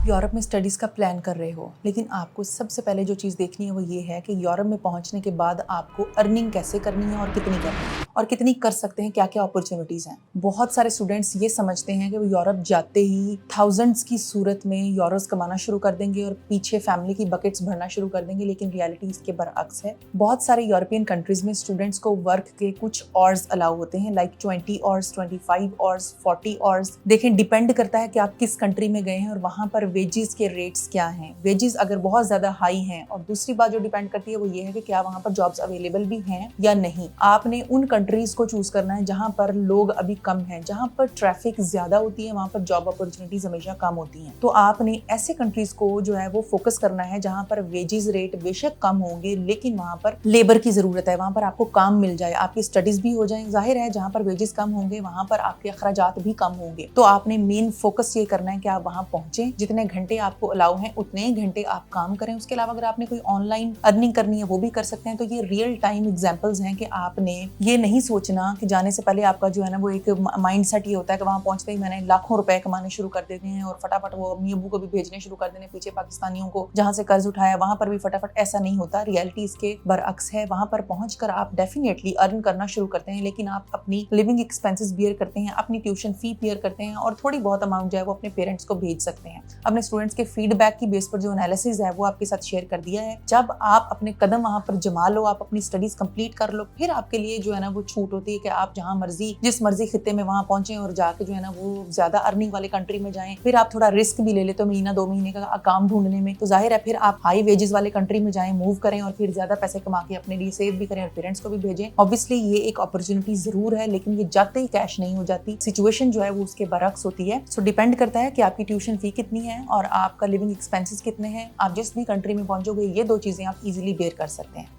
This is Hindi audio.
आप यूरोप में स्टडीज़ का प्लान कर रहे हो, लेकिन आपको सबसे पहले जो चीज़ देखनी है वो ये है कि यूरोप में पहुंचने के बाद आपको अर्निंग कैसे करनी है और कितनी करनी है और कितनी कर सकते हैं, क्या क्या अपॉर्चुनिटीज़ हैं। बहुत सारे स्टूडेंट्स ये समझते हैं कि वो यूरोप जाते ही थाउजेंड्स की सूरत में यूरोस कमाना शुरू कर देंगे और पीछे फैमिली की बकेट्स भरना शुरू कर देंगे, लेकिन रियलिटी इसके बरअक्स है। बहुत सारे यूरोपियन कंट्रीज में स्टूडेंट्स को वर्क के कुछ आवर्स अलाउ होते हैं, लाइक 20 आवर्स, 25 आवर्स, 40 आवर्स। देखें, डिपेंड करता है कि आप किस कंट्री में गए हैं और वहां पर वेजेस के रेट्स क्या हैं। वेजेस अगर बहुत ज्यादा हाई हैं, और दूसरी बात जो डिपेंड करती है वो ये है कि क्या वहां पर जॉब्स अवेलेबल भी हैं या नहीं। आपने उन कंट्रीज को चूज करना है जहां पर लोग अभी कम हैं, जहां पर ट्रैफिक ज्यादा होती है, वहां पर जॉब अपॉर्चुनिटीज हमेशा कम होती हैं। तो आपने ऐसे कंट्रीज को जो है वो फोकस करना है जहां पर वेजेस रेट बेशक कम होंगे, लेकिन वहां पर लेबर की जरूरत है, वहां पर आपको काम मिल जाए, आपकी स्टडीज भी हो जाए। जाहिर है जहां पर वेजेस कम होंगे वहां पर आपके अखराजात भी कम होंगे। तो आपने मेन फोकस ये करना है कि आप वहां पहुंचे, जितने घंटे आपको अलाउ हैं उतने ही घंटे आप काम करें। उसके अलावा अगर आपने कोई ऑनलाइन अर्निंग करनी है वो भी कर सकते हैं। तो ये रियल टाइम एग्जांपल्स हैं कि आपने ये नहीं सोचना कि जाने से पहले आपका जो है ना वो एक माइंड सेट ये होता है कि वहां पहुंचते ही मैंने लाखों रुपए कमाने शुरू कर देते हैं और फटाफट वो अम्मी अब्बू को भी भेजने शुरू कर देने पीछे पाकिस्तानियों को जहां से कर्ज उठाया वहां पर भी फटाफट। ऐसा नहीं होता, रियलिटी इसके बरअक्स है। वहां पर पहुंचकर आप डेफिनेटली अर्न करना शुरू करते हैं, लेकिन आप अपनी लिविंग एक्सपेंसेस बियर करते हैं, अपनी ट्यूशन फी बियर करते हैं और थोड़ी बहुत अमाउंट जो है वो अपने पेरेंट्स को भेज सकते हैं। अपने स्टूडेंट्स के फीडबैक की बेस पर जो एनालिसिस है वो आपके साथ शेयर कर दिया है। जब आप अपने कदम वहां पर जमा लो, आप अपनी स्टडीज कंप्लीट कर लो, फिर आपके लिए जो है ना वो छूट होती है कि आप जहां मर्जी जिस मर्जी खित्ते में वहां पहुंचे और जाके जो है ना वो ज्यादा अर्निंग वाले कंट्री में जाएं। फिर आप थोड़ा रिस्क भी ले लेते हो महीना 2 महीने का काम ढूंढने में, तो जाहिर है फिर आप हाई वेजेस वाले कंट्री में जाएं, मूव करें और फिर ज्यादा पैसे कमा के अपने लिए सेव भी करें और पेरेंट्स को भी भेजें। ऑब्वियसली ये एक अपॉर्चुनिटी जरूर है, लेकिन ये जाते ही कैश नहीं हो जाती। सिचुएशन जो है वो उसके बरअक्स होती है। सो डिपेंड करता है कि आपकी ट्यूशन फी कितनी है और आपका लिविंग एक्सपेंसेस कितने हैं। आप जिस भी कंट्री में पहुंचोगे ये 2 चीजें आप इजीली बेयर कर सकते हैं।